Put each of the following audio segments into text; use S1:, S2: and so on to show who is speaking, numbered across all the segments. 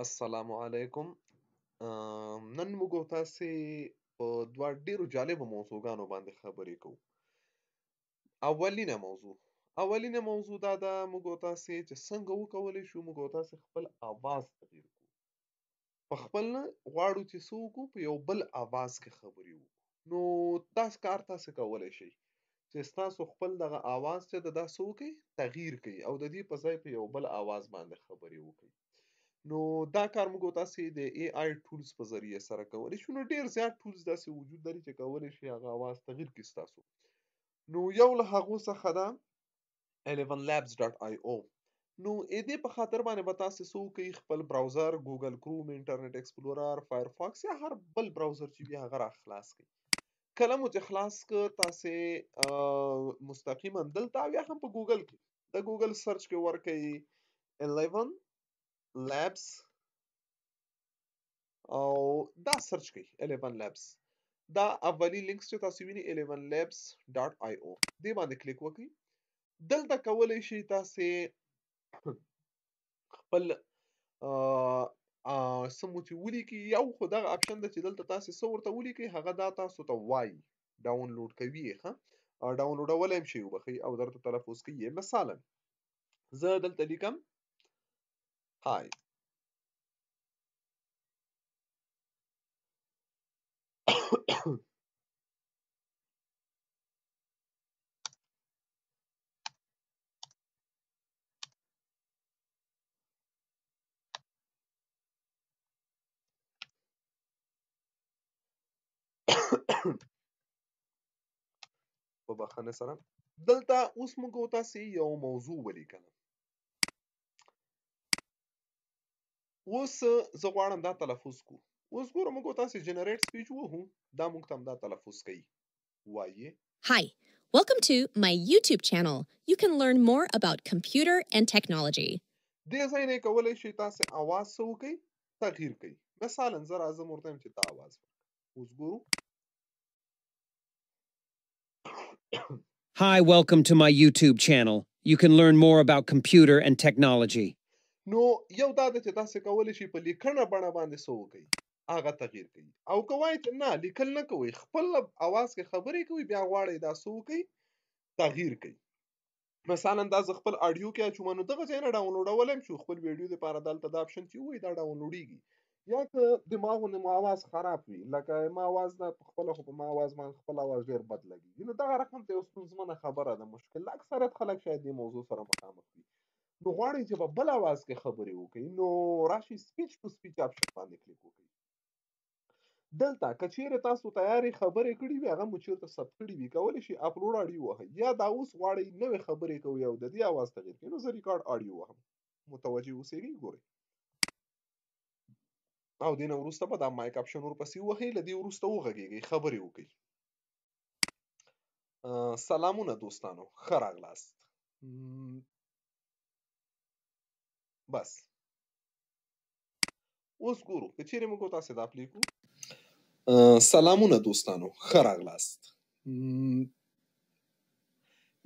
S1: السلام علیکم. نن موږ او تاسې په دوه ډیرو جالبو موضوعګانو باندې خبرې کوو. اولینه موضوع دا ده موږ او تاسې چې څنګه وکولی شو موږ او تاسې خپل اواز تغیر کړو. په خپل نه غواړو چې څه وکړو، په یو بل اواز کې خبرې وکړو. نو داس کار تاسې کولی شئ چې ستاسو خپل دغه اواز چې ده دا څه وکړئ، تغیر کړئ او د دې په ځای په یو بل اواز باندې خبرې وکړئ. نو دا کار موږ تاسې د ای آی ټولز په ذریعه سره کولی شو. نو ډیر زیات ټولز داسې وجود لري چې کولی شي هغه اواز تغیر کړي ستاسو. نو یو له هغو څخه ده 11labs.io. نو دې په خاطر باندې به تاسې څه وکړئ، خپل براوزر ګوګل کروم، انټرنیټ ایکسپلورر، فایرفاکس یا هر بل براوزر چې وي هغه را خلاص کړئ. کله مو چې خلاص کړ تاسې مستقیما دلته او یا هم په ګوګل کې د ګوګل سرچ کې ورکړئ 11 labs او دا سرچ کړئ 11 labs. دا اولی لینکس چې تاسو وینئ 11labs.io دې باندې کلیک وکړئ. دلته کولی شئ تاسې خپل څه مو چې ولیکئ، یو خو دغه اپشن ده چې دلته تاسې څه ورته ولیکئ هغه دا تاسو ته وایي ډاونلوډ کوي یې ښه ډاونلوډولی هم شئ وبخئ او درته تلفظ کوي یې. مثلا زه دلته لیکم هاي په بخښنې سره. دلته اوس موږ تاسې یو موضوع ولیکله. اوس زه غواړم دا تلفظ کو. اوس ګوره موږ تاسې جنریټ سپیچ ووهو، دا موږ ته هم دا تلفظ کوي. وایي
S2: Hi, welcome to my YouTube channel. You can learn more about computer and technology.
S1: دې ځای نه کولی شئ تاسې اواز څه وکړئ، تغییر کړئ. مثلا زه راځم ورته یم چې دا اواز اوس ګورو.
S3: Hi, welcome to my YouTube channel. You can learn more about computer and technology.
S1: نو یو دا ده چې تاسې کولی شئ په لیکنه بڼه باندې څه وکړئ، هغه تغییر کړئ. او که وایئ چې نه لیکل نه کوئ، خپل اواز کې خبرې کوئ، بیا غواړئ دا څه وکړئ، تغییر کړئ. مثلا دا زه خپل اډیو کې اچوم، نو دغه ځای نه ډاونلوډولی هم شو. خپل ویډیو دپاره دلته دا اپشن چې ووایي دا ډاونلوډېږي. یا که دماغ مو اواز خراب وي، لکه ما اواز نه پخپله خو په ما اواز باندې خپل اواز ډېر بد لګېږي، نو دغه رقم ته یو ستونزمنه خبره ده، مشکل. اکثریت خلک شاید دې موضوع سره مخامخ وي. نو غواړئ چې په بل اواز کې خبرې وکړئ، نو راشئ سپیچ ټو سپیچ اپشن باندې کلیک وکړئ. دلته که چیرې تاسو تیارې خبرې کړي وي، هغه مو چیرته ثبت کړي وي، کولی شئ اپلوډ اډیو ووهئ. یا دا اوس غواړئ نوې خبرې کوئ او د دې اواز تغیر کړئ، نو زه ریکارډ اډیو وهم. متوجه اوسېږئ. ګورئ او دې نه وروسته به دا مایک اپشن ورپسې ووهئ. له دې وروسته وغږېږئ، خبرې وکړئ. سلامونه دوستانو، ښه راغلاست. بس اوس ګورو که چیرې موږ تاسې دا پلی کړو. سلامونه دوستانو، ښه راغلاست.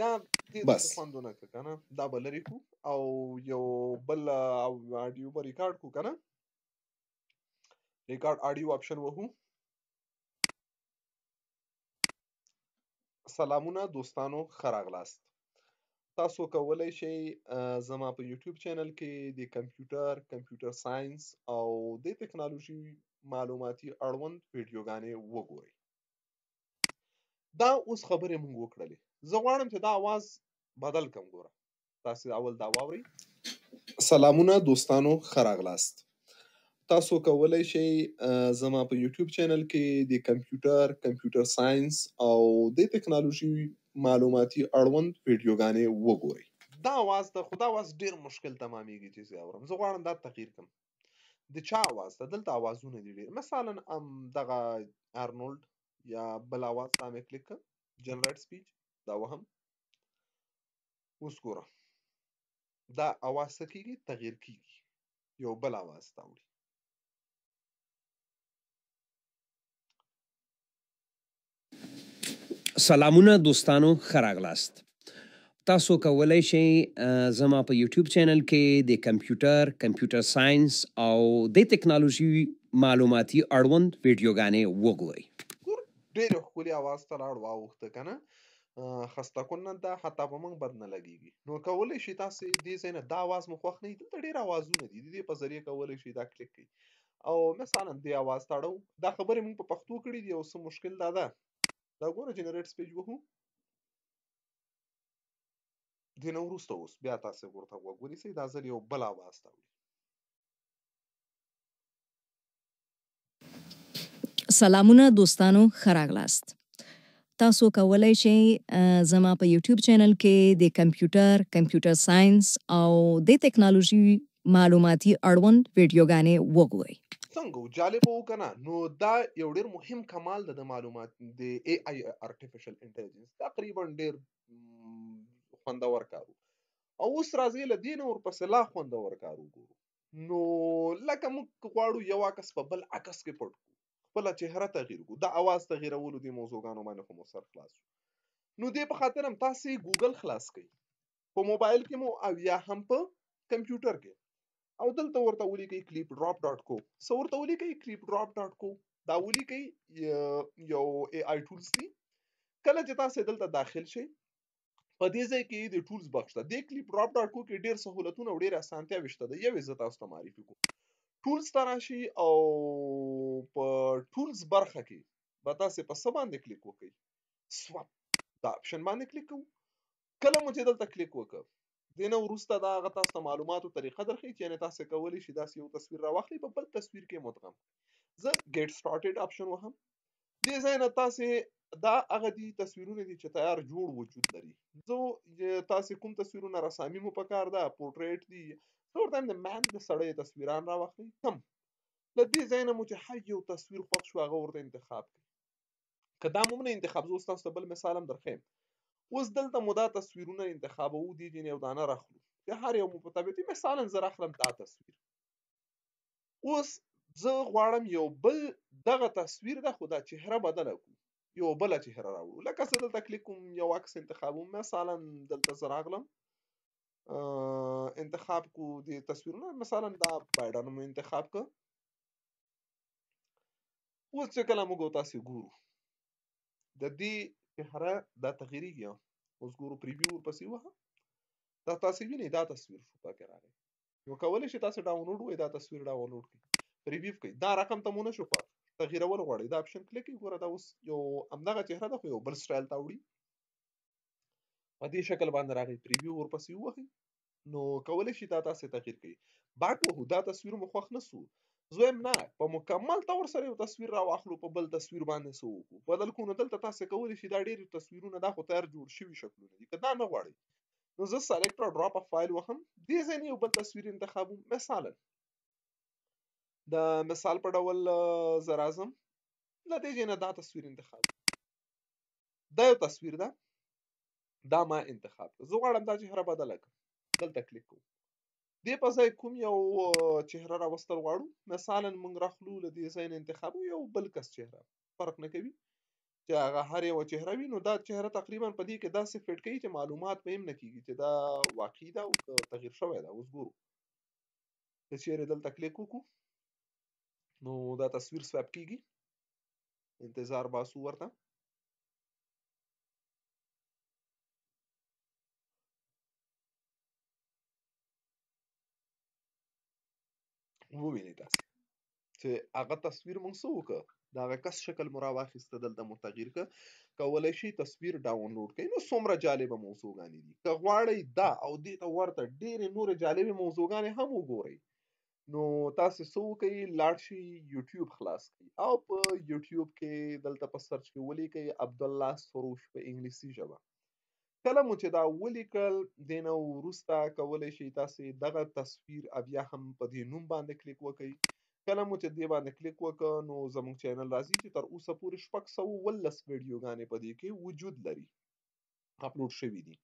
S1: یا دې
S3: بس.
S1: څه خوندونه که که نه دا به لرې کړو او یو بل اډیو به ریکارډ کړو که نه. ریکارډ اډیو اپشن وهو. سلامونه دوستانو، ښه راغلاست. تاسو کولی شئ زما په یوټیوب چینل کې د کمپیوټر ساینس او د ټکنالوژي معلوماتي اړوند ویډیوګانې وګورئ. دا اوس خبرې موږ وکړلې. زه غواړم چې دا اواز بدل کړم. ګوره تاسې اول دا واورئ. سلامونه دوستانو، ښه راغلاست. تاسو کولی شئ زما په یوټیوب چینل کې د کمپیوټر ساینس او د ټکنالوژي معلوماتي اړوند ویډیوګانې وګورئ. دا اواز ده، خو دا اواز ډېر مشکل تمامېږي چې زه اورم. زه غواړم دا تغییر کړم. د چا اواز ده؟ دلته اوازونه دي ډېر. مثلا دغه ارنولډ یا بل اواز تا مې کلیک کړ، جنریټ سپیچ دا وهم. اوس ګوره دا اواز څه کېږي، تغییر کېږي، یو بل اواز ته وړي.
S3: سلامونه دوستانو، ښه راغلاست. تاسو کولی شئ زما په یوټیوب چینل کې د کمپیوټر ساينس او د ټیکنالوژي معلوماتي اړوند ویډیوګانې وګورئ.
S1: ګور ډېر ښکلي اواز ته لاړ واوښته کنه خسته کنن ده حتی په موږ بد نه لګیږي. نو کولی شئ تاسې دې ځای نه دا اواز مو خوښ نه وي دلته ډېر اوازونه دي د دې په ذریعه کولی شئ دا کلیک کړئ او مثلا دې اواز ته اړوو. دا خبرې موږ په پښتو کړي دي او څه مشکل دا ده دا ګوره جنریټ سپیچ وهو دې نه وروسته اوس بیا تاسې ورته غوږ ونیسئ دا ځل یو بل اواز ته وړي.
S4: سلامونه دوستانو ښه راغلاست. تاسو کولی شئ زما په یوټیوب چینل کې د کمپیوټر ساينس او د ټیکنالوژي معلوماتي اړوند ویډیوګانې وګورئ.
S1: څنګه جالب وو کنه نو دا یو ډېر مهم کمال ده د معلومات د اي اي ارتفیشل انټيليجنس تقریبا ډېر خوندور کار او اوس راځي له دې نه ورپسې لا خوندور کار وګورو. نو لکه موږ غواړو یو عکس په بل عکس کې پټ کړو خپله چهره تغییر کړو د اواز تغییرولو دې موضوعګانو باندې خو مو سر خلاص شو. نو دې په خاطر هم تاسې ګوګل خلاص کړئ په موبایل کې مو او یا هم په کمپیوټر کې او دلته ورته ولیکئ کلیپ ډراپ ډاټ کو څه ورته ولیکئ کلیپ ډراپ ډاټ کو دا ولیکئ یو اي اي ټولز دي. کله چې تاسې دلته داخل شئ په دې ځای کې د ټولز بخش ته د کلیپ ډراپ ډاټ کو کې ډېر سهولتونه او ډېر اسانتیاوې شته د یوې زه تاسو ته معرفي کوم. ټولز ته راشئ او په ټولز برخه کې به تاسې په څه باندې کلیک وکړئ سواپ دا اپشن باندې کلیک کوو. کله مو چې دلته کلیک وکړ دې نه وروسته دا هغه تاسو ته معلوماتو طریقه درښیي چې یعنې تاسې کولی شئ داسې یو تصویر راواخلئ په بل تصویر کې مدغم. زه ګیټ سټارټډ اپشن وهم دې ځای نه تاسې دا هغه دي تصویرونه دي چې تیار جوړ وجود لري. زه تاسې کوم تصویرونه رسامي مو پکار ده پورټریټ دي زه ورته وایم د مان د سړی تصویران راواخلئ کم له دې ځای نه مو چې هر یو تصویر خوښ شو هغه ورته انتخاب کړئ. که دا مو نه انتخاب زه اوس تاسو ته بل مثال هم درښیم. اوس دلته مو دا تصویرونه انتخابوو دې ځینې یو دانه راخلو چې هر یو مو په طبیعتي مثلا زه راخلم دا تصویر. اوس زه غواړم یو بل دغه تصویر ده خو دا چهره بدله کړو یو بله چهره راوړو لکه څه دلته کلیک کوم یو عکس انتخابوم مثلا دلته زه راغلم انتخاب کو د تصویرونه مثلا دا بایډن مو انتخاب که. اوس چې کله موږ تاسې ګورو د دې چهره دا تغییریږي اوس ګورو پریویو ورپسې ووهه دا تاسې وینئ دا تصویر شو پکې راغی. نو کولی شئ تاسې ډاونلوډ وکړئ دا تصویر ډاونلوډ کړئ پریویو کړئ دا رقم ته مو نه شو خوښ تغییرول غواړئ دا اپشن کلیک کړئ ګوره دا اوس یو همدغه چهره ده خو یو بل سټایل ته وړي په دې شکل باندې راغی پریویو ورپسې ووهئ نو کولی شئ دا تاسې تغییر کړئ. باک وهو دا تصویر مو خوښ نه سو زه وایم نه په مکمل طور سره یو تصویر راواخلو په بل تصویر باندې څه وکړو بدل کړو نو دلته تاسې کولی شئ دا ډېر تصویرونه دا خو تیار جوړ شوي شکلونه دي که دا نه غواړئ نو زه سلیکټ او ډراپ اف فایل وهم دې ځای نه یو بل تصویر انتخابوم مثلا د مثال په ډول زه راځم له دې ځای نه دا تصویر انتخاب دا یو تصویر ده دا ما انتخاب کړه زه غواړم دا چهره بدله کړم دلته کلیک کوم دې په ځای کوم یو چهره راوستل غواړو مثلا موږ راخلو له دې ځای نه انتخابو یو بل کس چهره فرق نه کوي چې هغه هر یو چهره وي نو دا چهره تقریبا په دې کې داسې فټ کوي چې معلومات به هم نه کیږي چې دا واقعي ده او تغییر شوی ده. اوس ګورو که چیرې دلته کلیک وکړو نو دا تصویر سویپ کیږي انتظار باسو ورته ووینئ تاسې چې هغه تصویر موږ څه وکړه د هغه کس شکل مو راواخیسته دلته مو تغییر کړه کولی شئ تصویر ډاونلوډ کړئ. نو څومره جالبه موضوعګانې دي که غواړئ دا او دې ته ورته ډېرې نورې جالبې موضوعګانې هم وګورئ نو تاسې څه وکړئ لاړ شئ یوټیوب خلاص کړئ او په یوټیوب کې دلته په سرچ کې ولیکئ عبدالله سروش په انګلیسي ژبه. کله مو چې دا ولیکل دې نه وروسته کولی شئ تاسې دغه تصویر بیا هم په دې نوم باندې کلیک وکړئ. کله مو چې دې باندې کلیک وکړ نو زموږ چینل راځي چې تر اوسه پورې 619 ویډیوګانې په دې کې وجود لري اپلوډ شوي دي.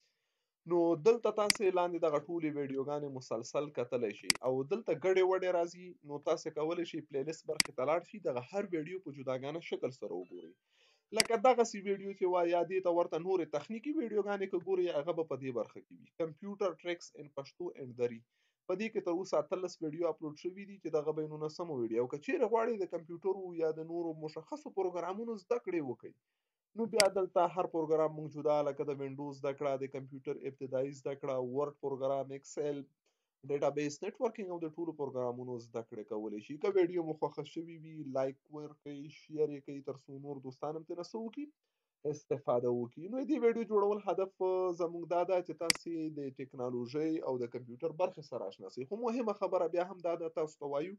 S1: نو دلته تاسې لاندې دغه ټولې ویډیوګانې مسلسل کتلی شئ او دلته ګډې وډې راځي نو تاسې کولی شئ پلی لیست برخې ته لاړ شئ دغه هر ویډیو په جداګانه شکل سره وګورئ. لکه دغسې ویډیو چې وایي یا دې ته ورته نورې تخنیکي ویډیوګانې که ګورئ هغه به په دې برخه کې وي. کمپیوټر ټریکس ان پښتو اینډ دري په دې کې تر اوسه 18 ویډیو اپلوډ شوي دي چې دغه به یې 19مه ویډیو او که چیرې غواړئ د کمپیوټرو یا د نورو مشخصو پروګرامونو زده کړې وکړئ نو بیا دلته هر پروګرام موږ جدا لکه د وینډوز زده کړه د کمپیوټر ابتدایي زده کړه ورډ پروګرام ایکسل ډیټابیس نتورکینګ او د ټولو پروګرامونو زده کړې کولی شي. که ویډیو مو خوښه شوي وي لایک ورکړئ شیر یې کوئ تر څو نور دوستان هم ترې څه وکړي استفاده وکړي. نو د دې ویډیو جوړول هدف زموږ دا ده چې تاسې د ټکنالوژۍ او د کمپیوټر برخې سره اشنا شئ. خو مهمه خبره بیا هم دا ده تاسو ته وایو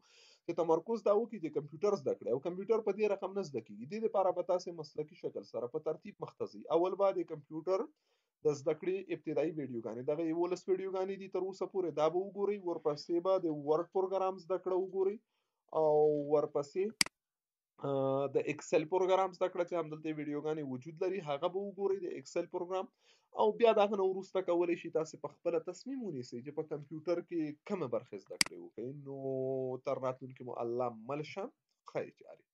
S1: چې تمرکز دا وکړي چې کمپیوټر زده کړئ او کمپیوټر په دې رقم نه زده کیږي. دې دپاره به تاسې مسلکي شکل سره په ترتیب مخ ته ځئ. اول به د کمپیوټر د زده کړې ابتدایي ویډیوګانې دغه 11 ویډیوګانې دي تر اوسه پورې دا به وګورئ. ورپسې به د ورډ پروګرام زده کړه وګورئ او ورپسې د ایکسل پروګرام زده کړه چې همدلته ویډیوګانې وجود لري هغه به وګورئ د ایکسل پروګرام او بیا د هغه نه وروسته کولی شي تاسې په خپله تصمیم ونیسئ چې په کمپیوټر کې کومه برخې زده کړې وکړئ. نو تر راتلونکي مو الله مل شه خیر جاري.